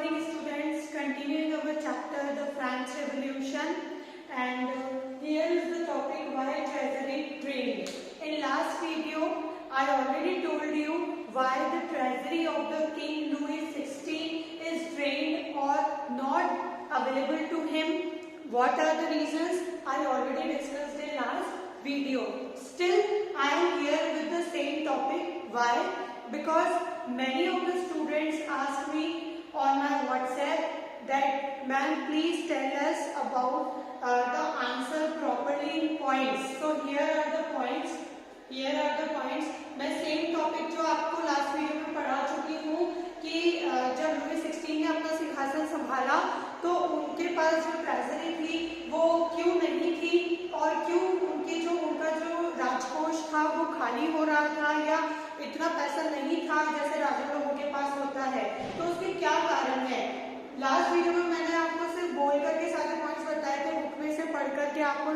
morning students, continuing our chapter the French Revolution, and here is the topic why treasury drained. In last video I already told you why the treasury of the King Louis XVI is drained or not available to him. What are the reasons? I already discussed in last video. Still I am here with the same topic. Why? Because many of the students ask me on my WhatsApp that ma'am please tell us about the answer properly in points. So here are the points. मैं same topic जो आपको last video में पढ़ा चुकी हूँ कि जब Louis 16 ने अपना सिंहासन संभाला तो उनके पास जो ट्रेजरी थी वो क्यों नहीं थी और क्यों उनका जो राजकोष था वो खाली हो रहा था या इतना पैसा नहीं था जैसे राजा लोगों के पास होता है, तो उसके क्या कारण है। लास्ट वीडियो में मैंने आपको सिर्फ बोल करके सारे पॉइंट्स बताए थे, बुक में से पढ़ करके आपको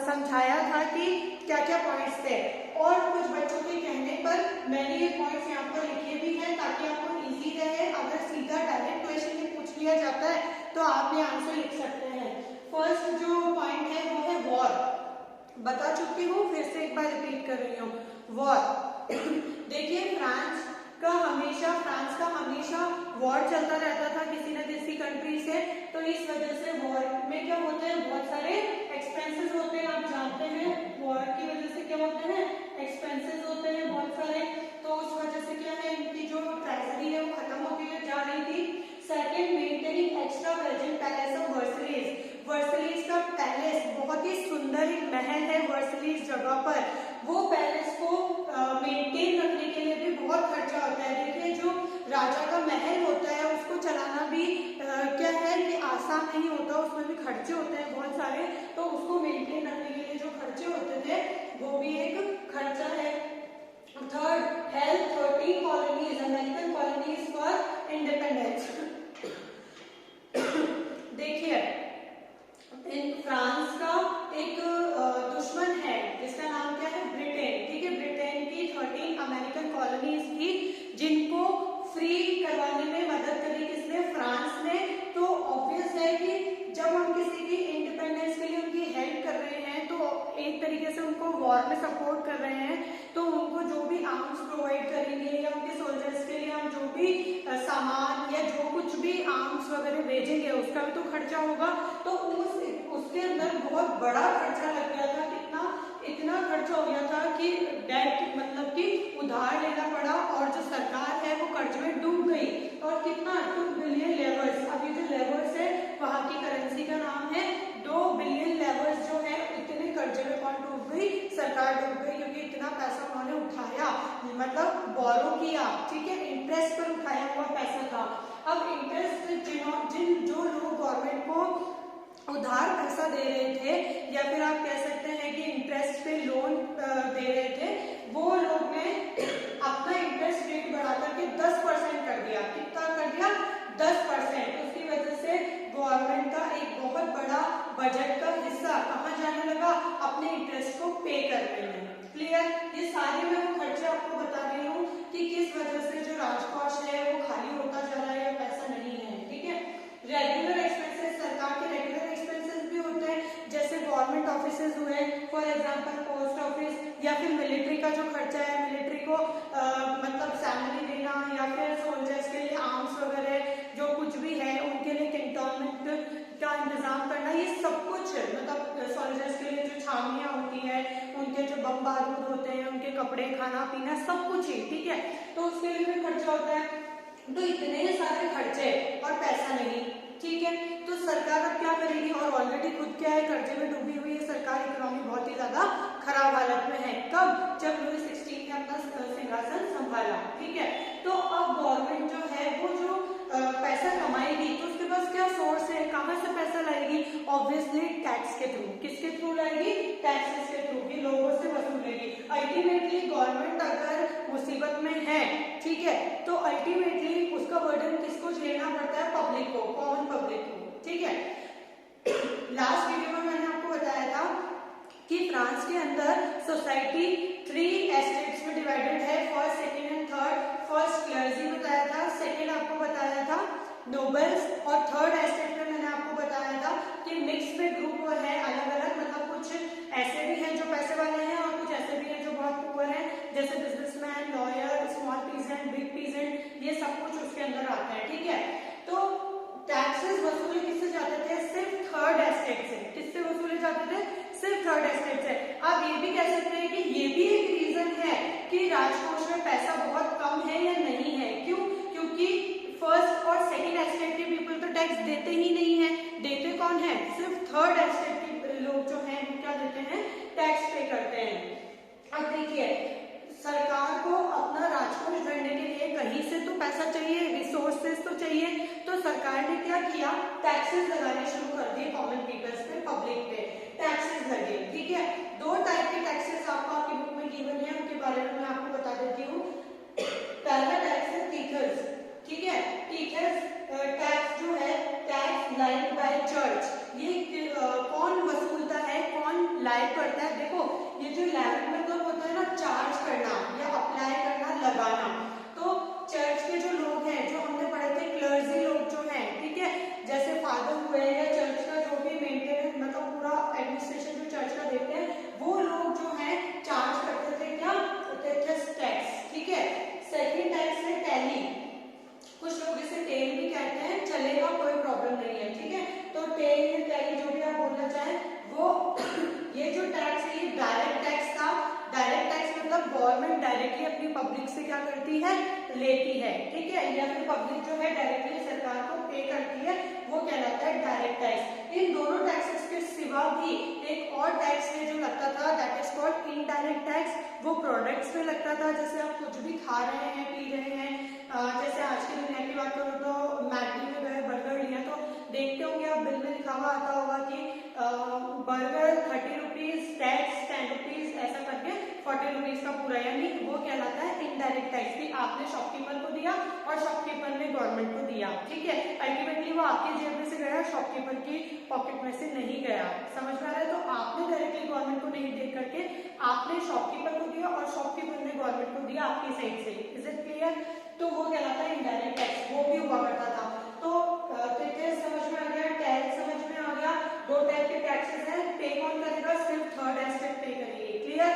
समझाया था कि क्या क्या पॉइंट्स थे, और कुछ बच्चों के कहने पर मैंने ये पॉइंट्स यहाँ पर लिखे भी हैं ताकि आपको इजी रहे। अगर सीधा डायरेक्ट क्वेश्चन ये पूछ लिया जाता है तो आप ये आंसर लिख सकते हैं। फर्स्ट जो पॉइंट है वो है वॉर। बता चुकी हूँ, फिर से एक बार रिपीट कर रही हूँ, वॉर। देखिए फ्रांस का हमेशा वॉर चलता रहता था किसी न किसी कंट्री से, तो इस वजह से वॉर में क्या होते हैं, बहुत सारे एक्सपेंसेस होते हैं। आप जानते हैं वॉर की वजह से क्या होते हैं, एक्सपेंसेस होते हैं बहुत सारे, तो उस वजह से क्या है इनकी जो ट्रेजरी है वो खत्म होती जा रही थी। Second, maintaining extra virgin palace of Versailles. Versailles का पैलेस बहुत ही सुंदर एक महल है वर्सलीज जगह पर, वो पैलेस को मेंटेन रखने के लिए भी बहुत खर्चा होता है। देखिए जो राजा का महल होता है उसको चलाना भी क्या है कि आसान नहीं होता, उसमें भी खर्चे होते हैं बहुत सारे, तो उसको मेंटेन रखने के लिए जो खर्चे होते थे वो भी एक खर्चा है। Third, help 13 colonies, American colonies for independence. देखिए फ्रांस का एक दुश्मन है जिसका नाम क्या है, ब्रिटेन। ठीक है, ब्रिटेन की 13 अमेरिकन कॉलोनीज थी जिनको फ्री करवाने में मदद करी किसने, फ्रांस ने। तो ऑब्वियस है कि जब हम किसी की इंडिपेंडेंस के लिए उनकी हेल्प कर रहे हैं तो एक तरीके से उनको वॉर में सपोर्ट कर रहे हैं, तो उनको जो भी आर्म्स प्रोवाइड करेंगे या उनके सोल्जर्स के लिए हम जो भी सामान या जो कुछ भी आर्म्स वगैरह भेजेंगे उसका भी तो खर्चा होगा। तो उसके अंदर बहुत बड़ा खर्चा लग गया था। इतना खर्चा हो गया था कि डेट मतलब कि उधार लेना पड़ा और जो सरकार है वो कर्ज में डूब गई। और कितना, 2 बिलियन लेवर्स। अभी जो लेवर्स है वहां की करेंसी का नाम है 2 बिलियन लेवर्स जो है, इतने कर्जे में कौन डूब गई, सरकार डूब गई, क्योंकि इतना पैसा उन्होंने उठाया, मतलब बोरो किया। ठीक है, इंटरेस्ट पर उठाया हुआ पैसा था। अब इंटरेस्ट जो लोग गवर्नमेंट को उधार पैसा दे रहे थे या फिर आप कह सकते हैं कि इंटरेस्ट पे लोन दे रहे थे, वो लोग ने अपना इंटरेस्ट रेट बढ़ा करके 10% कर दिया। कितना कर दिया, 10%। उसकी वजह से गवर्नमेंट का एक बहुत बड़ा बजट का हिस्सा कहाँ जाने लगा, अपने इंटरेस्ट को पे करने में। क्लियर, ये सारे मैं वो खर्चे आपको बता रही हूँ कि किस वजह से जो राजकोष है वो खाली होता जा रहा है या पैसा नहीं है। ठीक है, रेगुलर एक्सपेंसेस, सरकार के रेगुलर एक्सपेंसेस भी होते हैं, जैसे गवर्नमेंट ऑफिसेज हुए, फॉर एग्जांपल पोस्ट ऑफिस, या फिर मिलिट्री का जो खर्चा है, मिलिट्री को मतलब सैलरी देना या फिर सोल्जर्स के लिए आर्म्स वगैरह जो कुछ भी है उनके लिए कैंटोनमेंट का इंतजाम करना, ये सब कुछ मतलब सोल्जर्स के लिए जो छावनियां होती है, उनके जो बम बारूद होते हैं, उनके कपड़े, खाना पीना, सब कुछ ही। ठीक है, तो उसके लिए भी खर्चा होता है। तो इतने सारे खर्चे और पैसा नहीं। ठीक है, तो सरकार अब क्या करेगी, और ऑलरेडी खुद क्या है, कर्जे में डूबी हुई है सरकार, इकोनॉमी बहुत ही ज्यादा खराब हालत में है। कब, जब लुई 16 ने अपना सिंहासन संभाला। ठीक है, तो अब गवर्नमेंट जो है वो जो पैसा कमाएगी तो उसके पास क्या सोर्स है, कहाँ से पैसा लाएगी, ऑब्वियसली टैक्स के थ्रू। किसके थ्रू लाएगी, टैक्सेस के थ्रू, कि लोगों से वसूलेगी। अल्टीमेटली गवर्नमेंट अगर मुसीबत में है, ठीक है, तो अल्टीमेटली उसका बर्डन किसको झेलना पड़ता है, पब्लिक को, कॉमन पब्लिक को। ठीक है, लास्ट वीडियो में मैंने आपको बताया था कि फ्रांस के अंदर सोसाइटी 3 एस्टेट्स में डिवाइडेड है, first, second and third. First clergy बताया था, सेकंड आपको बताया था नोबल्स, और थर्ड एस्टेट में मैंने आपको बताया था कि मिक्स में ग्रुप है अलग अलग, मतलब कुछ ऐसे भी हैं जो पैसे वाले हैं और कुछ ऐसे भी हैं जो बहुत पुअर हैं, जैसे businessman, lawyer, small peasant, big peasant, ये सब कुछ उसके अंदर आता है। ठीक है, तो टैक्सेस वसूले किससे जाते थे? सिर्फ थर्ड एस्टेट से। किससे वसूले जाते थे? सिर्फ थर्ड एस्टेट से। आप ये भी कह सकते हैं कि ये भी एक रीजन है कि राजकोष में पैसा बहुत कम है या नहीं है। क्यों? क्योंकि फर्स्ट और सेकंड एस्टेट के पीपल तो टैक्स देते ही नहीं है। देते कौन है? सिर्फ थर्ड एस्टेट के लोग जो हैं वो क्या देते हैं? टैक्स पे करते हैं। अब देखिए, सरकार को अपना राजकोष भरने के लिए कहीं से तो पैसा चाहिए, रिसोर्सेस तो चाहिए, तो सरकार ने क्या किया? टैक्सेस लगाने शुरू कर दिए कॉमन पीपल्स पे, पब्लिक पे टैक्सेस लगे। ठीक है, दो टाइप के टैक्सेस आपको आपकी बुक में गिवन है, उनके बारे में मैं आपको बता देती हूँ। पहला टैक्स है टीचर्स। ठीक है, टीचर्स टैक्स जो है, टैक्स लाइक बाय चर्च, ये कौन वसूलता है, कौन लाइक करता है? देखो, ये जो लाइक मतलब होता है ना, चार्ज करना या अप्लाई करना, लगाना। तो चर्च के जो लोग हैं, जो हमने पढ़े थे क्लर्जी लोग जो हैं, ठीक है, जैसे फादर हुए या चर्च का जो भी मेंटेनेंस, मतलब पूरा एडमिनिस्ट्रेशन जो चर्च का देखते हैं, वो लोग जो है चार्ज करते थे क्या? टैक्स। ठीक है, सेकंड टैक्स है टैली। कुछ लोग इसे टेल भी कहते हैं, चलेगा, कोई प्रॉब्लम नहीं है। ठीक है, तो टेल या टैली जो भी आप बोलना चाहें वो ये जो टैक्स है ये डायरेक्ट टैक्स था। डायरेक्ट टैक्स मतलब गवर्नमेंट डायरेक्टली अपनी पब्लिक से क्या करती है? लेती है। ठीक है, या फिर पब्लिक जो है डायरेक्टली सरकार को पे करती है, वो कहलाता है डायरेक्ट टैक्स। इन दोनों टैक्सेस के सिवा भी एक और टैक्स है जो लगता था, that is called indirect tax. वो प्रोडक्ट्स में लगता था, जैसे आप कुछ भी खा रहे हैं, पी रहे हैं, जैसे आज की दुनिया की बात करूँ तो मैगी में गए, बर्गर लिया, तो देखते होंगे आप बिल में लिखा हुआ आता होगा कि बर्गर 30 रुपीज, टैक्स 10 रुपीज, ऐसा करके 40 रुपीज का पूरा, यानी वो कहलाता है इनडायरेक्ट टैक्स कि आपने शॉपकीपर को दिया और शॉपकीपर ने गवर्नमेंट को दिया। ठीक है, अल्टीमेटली वो आपकी जेब में से गया, शॉपकीपर की पॉकेट में से नहीं गया। समझ में आ रहा है? तो आपने डायरेक्टली गवर्नमेंट को नहीं दे करके आपने शॉपकीपर को दिया और शॉपकीपर ने गवर्नमेंट को दिया आपकी साइड से। Is it clear? तो वो कहलाता है इनडायरेक्ट टैक्स, वो भी हुआ करता था। तो समझ में आ गया, टैक्स समझ में आ गया। दो टाइप के टैक्सेस हैं, पे कौन करेगा? सिर्फ थर्ड एस्टेट पे करेगी। क्लियर?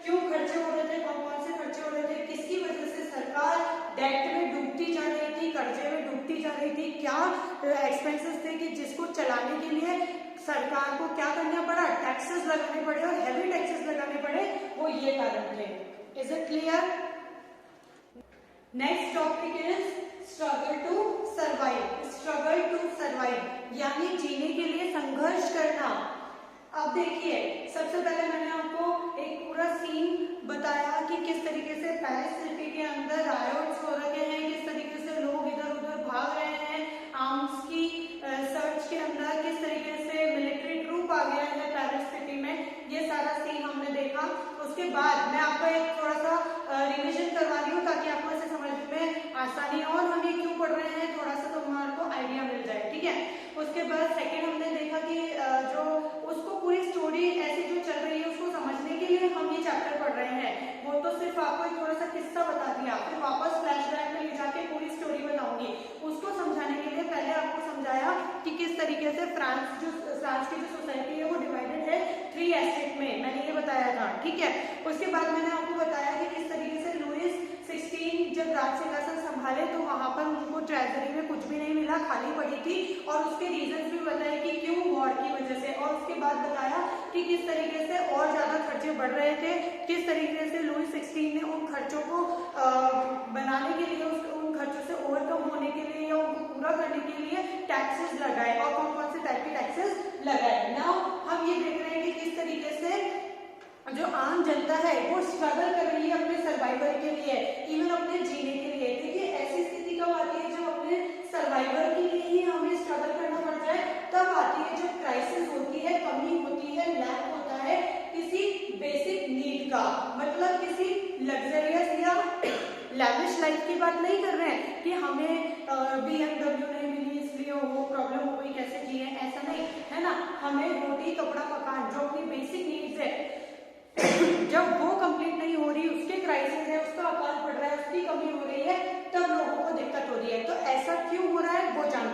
क्यों खर्चे हो रहे थे, कौन कौन से खर्चे हो रहे थे, किसकी वजह से सरकार डेट में डूबती जा रही थी, कर्जे में डूबती जा रही थी, क्या एक्सपेंसेस थे कि जिसको चलाने के लिए सरकार को क्या करना पड़ा? टैक्सेस लगाने पड़े, और हैवी टैक्सेस लगाने पड़े, वो ये कारण थे। Is it clear? Next topic is struggle to survive. Struggle to survive यानी जीने के लिए संघर्ष करना। अब देखिए, सबसे पहले मैंने आपको एक पूरा सीन बताया कि किस तरीके से पेरिस सिटी के अंदर रायोट्स हो रहे हैं, किस तरीके से लोग इधर उधर भाग रहे हैं, आर्म्स की सर्च के अंदर किस तरीके से मिलिट्री ट्रूप आ गया है पेरिस सिटी में, ये सारा सीन हमने देखा। उसके बाद मैं आपको एक थोड़ा सा रिविजन करवा रही हूँ ताकि आपको इसे समझ में आसानी हो और हम ये क्यों पढ़ रहे हैं, थोड़ा सा तुम्हारे को आइडिया मिल जाए। ठीक है, उसके बाद सेकंड हमने देखा कि जो उसको पूरी स्टोरी ऐसी जो चल रही है उसको समझने के लिए हम ये चैप्टर पढ़ रहे हैं। वो तो सिर्फ आपको एक थोड़ा सा किस्सा बता दिया, फिर वापस फ्लैशबैक में ले जाके पूरी स्टोरी बताऊंगी। उसको समझाने के लिए पहले आपको समझाया कि किस तरीके से फ्रांस की जो सोसाइटी है वो डिवाइडेड है 3 एस्टेट में, मैंने ये बताया था। ठीक है, उसके बाद मैंने आपको बताया कि किस तरीके से लुईस 16 जब राज सिंहासन संभाले तो वहां पर उनको ट्रेजरी में कुछ भी नहीं मिला, खाली पड़ी थी, और उसके रीजंस भी बताए कि क्यों, वॉर की वजह से। और उसके बाद बताया कि किस तरीके से और ज्यादा खर्चे बढ़ रहे थे, किस तरीके से लुईस 16 ने उन खर्चों को बनाने के लिए, उन खर्चों से ओवरकम होने के लिए या उनको पूरा करने के लिए टैक्सेस लगाए, और कौन कौन से टाइप के टैक्सेस लगाए। नाउ हम ये देख रहे हैं कि किस तरीके से जो आम जनता है वो स्ट्रगल कर रही है अपने सर्वाइवल के लिए, इवन अपने जीने के लिए। देखिए, ऐसी स्थिति कब आती है जब अपने सर्वाइवल के लिए ही हमें स्ट्रगल करना पड़ जाए, तब आती है जब क्राइसिस होती है, कमी होती है, लैक होता है किसी बेसिक नीड का। मतलब किसी लग्जरियस या लैविश लाइफ की बात नहीं कर रहे हैं कि हमें BMW नहीं मिली इसलिए वो प्रॉब्लम हो गई, कैसे जिए, ऐसा नहीं है ना। हमें रोटी कपड़ा मकान, जो अपनी बेसिक नीड्स है, जब वो कंप्लीट नहीं हो रही, उसके क्राइसिस है, उसका अकाल पड़ रहा है, उसकी कमी हो रही है, तब लोगों को दिक्कत हो रही है। तो ऐसा क्यों हो रहा है वो जान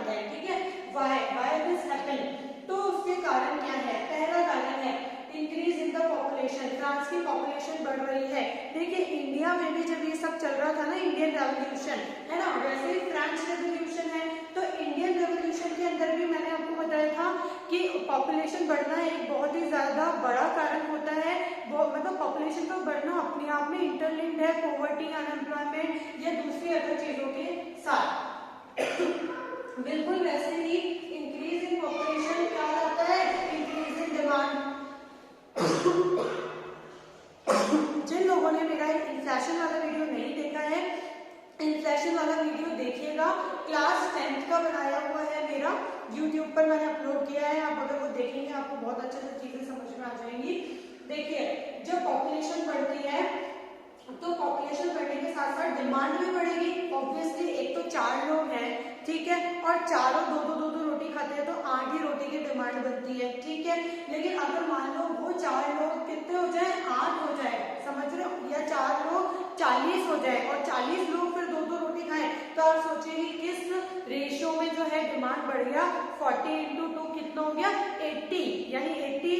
देखिए इंडिया में भी जब ये सब चल रहा था ना, इंडियन रेवोल्यूशन है ना, वैसे ही फ्रेंच रेवोल्यूशन है। तो इंडियन रेवोल्यूशन के अंदर भी मैंने आपको बताया था कि पॉपुलेशन बढ़ना एक बहुत ही ज्यादा बड़ा कारण होता है। वो मतलब पॉपुलेशन का बढ़ना अपने आप में इंटरलिंक्ड है पॉवर्टी, अनएम्प्लॉयमेंट या दूसरी अदर चीजों के साथ। बिल्कुल वैसे ही इंक्रीज इन पॉपुलेशन क्या होता है, इंक्रीज इन डिमांड। जिन लोगों ने मेरा इन्फ्लेशन वाला वीडियो नहीं देखा है, इन्फ्लेशन वाला वीडियो देखिएगा, क्लास 10th का बनाया हुआ है मेरा, यूट्यूब पर मैंने अपलोड किया है। आप अगर वो देखेंगे आपको बहुत अच्छे से चीजें समझ में आ जाएंगी। देखिए जब पॉपुलेशन बढ़ती है तो पॉपुलेशन बढ़ने के साथ साथ डिमांड भी बढ़ेगी। ऑब्वियसली एक तो 4 लोग हैं, ठीक है, और चारों दो रोटी खाते हैं तो 8 ही रोटी की डिमांड बनती है, ठीक है। लेकिन अगर मान लो वो 4 लोग कितने हो जाए, 8 हो जाए, समझ रहे हो, या 4 लोग 40 हो जाए और 40 लोग फिर दो रोटी खाएं, तो आप सोचिए किस रेशियो में जो है डिमांड बढ़ गया। 40 × 2 कितना हो गया, 80, यानी 80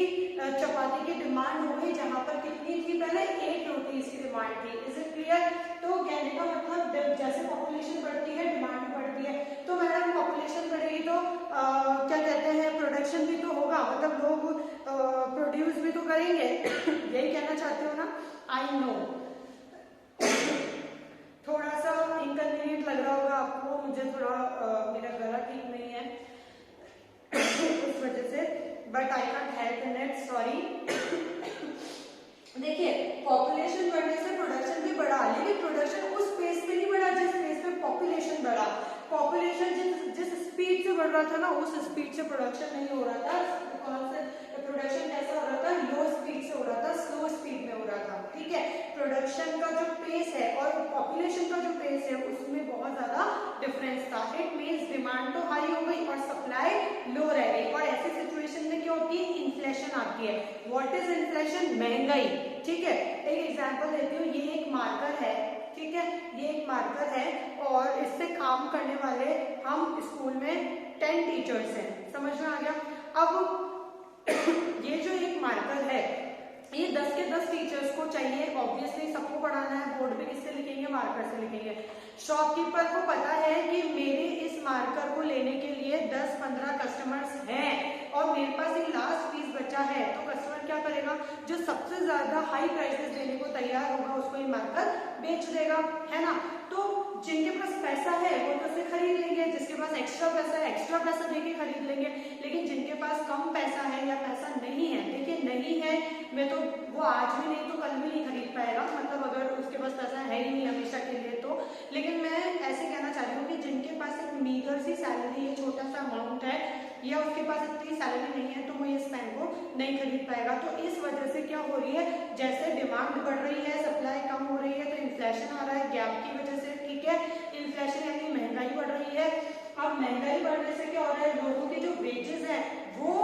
चपाती की डिमांड हो गई, जहां पर कितनी थी पहले, 8 रोटी की डिमांड थी। Is it clear? तो कहने का मतलब जैसे पॉपुलेशन बढ़ती है डिमांड बढ़ती है। तो मैडम पॉपुलेशन बढ़ेगी तो क्या कहते हैं, प्रोडक्शन भी तो होगा, मतलब लोग प्रोड्यूस भी तो करेंगे। यही कहना चाहते हो ना? आई नो थोड़ा सा इनकन्वीनियंट लग रहा होगा आपको, मुझे थोड़ा मेरा गला ठीक नहीं है उस वजह से, but I can't help in it, sorry. देखिए पॉपुलेशन बढ़ने से प्रोडक्शन भी बढ़ा, लेकिन प्रोडक्शन उस पेस पे नहीं बढ़ा जिस पेस पे पॉपुलेशन बढ़ा। पॉपुलेशन जिस स्पीड से बढ़ रहा था ना, उस स्पीड से प्रोडक्शन नहीं हो रहा था। कौन से प्रोडक्शन कैसा हो रहा था, लो स्पीड से हो रहा था, स्लो स्पीड में हो रहा था, ठीक है। प्रोडक्शन का जो पेस है और पॉपुलेशन का जो पेस है उसमें बहुत ज्यादा डिफरेंस था। इट मींस डिमांड तो हाई हो गई और सप्लाई लो रह गई, और ऐसी सिचुएशन में क्या होती है, इन्फ्लेशन आती है। What is inflation? महंगाई, ठीक है। एक एग्जांपल देती हूँ, ये एक मार्कर है, ठीक है, ये एक मार्कर है और इससे काम करने वाले हम स्कूल में 10 टीचर्स हैं, समझ में आ गया। अब ये जो एक मार्कर है ये 10 के 10 टीचर्स को चाहिए, ऑब्वियसली सबको पढ़ाना है, बोर्ड पे किससे लिखेंगे, मार्कर से लिखेंगे। शॉपकीपर को पता है कि मेरे इस मार्कर को लेने के लिए 10-15 कस्टमर्स हैं और मेरे पास एक लास्ट पीस बचा है, तो कस्टमर क्या करेगा, जो सबसे ज्यादा हाई प्राइसेस देने को तैयार होगा उसको ये मार्कर बेच देगा, है ना। तो जिनके पास पैसा है वो तो उसे खरीद लेंगे, जिसके पास एक्स्ट्रा पैसा है एक्स्ट्रा पैसा देके खरीद लेंगे। लेकिन जिनके पास कम पैसा है या पैसा नहीं है, देखिए नहीं है मैं तो वो आज भी नहीं तो कल भी नहीं खरीद पाएगा, मतलब अगर उसके पास पैसा है ही नहीं हमेशा के लिए तो। लेकिन मैं ऐसे कहना चाह रही हूँ कि जिनके पास एक मीगर सी सैलरी है, छोटा सा अमाउंट है, या उसके पास इतनी सैलरी नहीं है, तो वो इस पेन को नहीं खरीद पाएगा। तो इस वजह से क्या हो रही है, जैसे डिमांड बढ़ रही है, सप्लाई कम हो रही है, तो इन्फ्लेशन आ रहा है गैप की वजह से, ठीक है। इन्फ्लेशन यानी महंगाई बढ़ रही है। अब महंगाई बढ़ने से क्या हो रहा है, लोगों की जो वेजेस है वो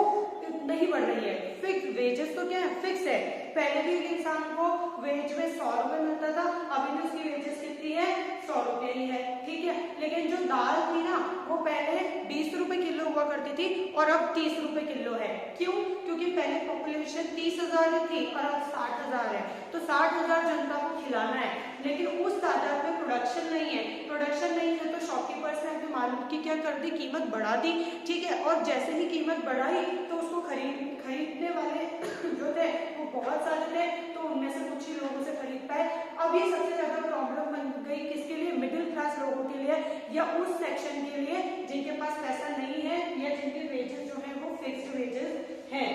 नहीं बढ़ रही है। फिक्स वेजेस तो क्या है, फिक्स है। पहले भी एक इंसान को वेज में 100 रुपए मिलता था, अभी भी उसकी वेजेस कितनी है, 100 रुपए ही है, ठीक है। लेकिन जो दाल थी ना वो पहले 20 रुपए किलो हुआ करती थी और अब 30 रुपए किलो है। क्यों? क्योंकि पहले पॉपुलेशन 30,000 थी और अब 60,000 है, तो 60,000 जनता को खिलाना है, लेकिन उस तादाद में प्रोडक्शन नहीं है। प्रोडक्शन नहीं है तो शॉपकीपर्स ने अपने माल की क्या कर दी, कीमत बढ़ा दी, ठीक है। और जैसे ही कीमत बढ़ाई तो उसको खरीदने वाले जो थे वो बहुत सारे थे, तो उनमें से कुछ ही लोगों से खरीद पाए। अब ये सबसे ज्यादा प्रॉब्लम बन गई किसके लिए, मिडिल क्लास लोगों के लिए, या उस सेक्शन के लिए जिनके पास पैसा नहीं है या जिनके वेजेस जो है वो फिक्स्ड वेजेस हैं।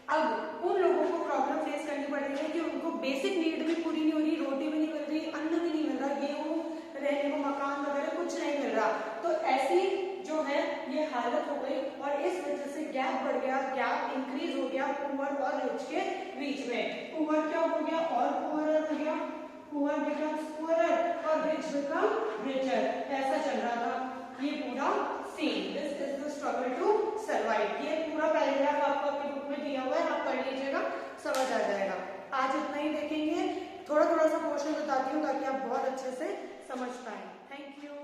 अब उन लोगों को प्रॉब्लम फेस करनी पड़ रही है कि उनको बेसिक नीड भी पूरी नहीं हो रही, रोटी भी नहीं मिल रही, अन्न भी नहीं मिल रहा, गेहूं रहने को मकान वगैरह कुछ नहीं मिल रहा। तो ऐसी जो है ये हालत हो गई और इस वजह से गैप बढ़ गया, गैप इंक्रीज हो गया पुअर और रिच के बीच में। पुअर क्या हो गया और पुअर हो गया, पुअर बिकम्स पुअरर और रिच बिकम रिचर, ऐसा चल रहा था ये पूरा scene. This is the struggle to survive. ये पूरा पैराग्राफ आपको अपनी बुक में दिया हुआ है, आप पढ़ लीजिएगा, समझ आ जाएगा। आज इतना ही देखेंगे, थोड़ा थोड़ा सा पोर्शन बताती हूँ ताकि आप बहुत अच्छे से समझ पाए। Thank you.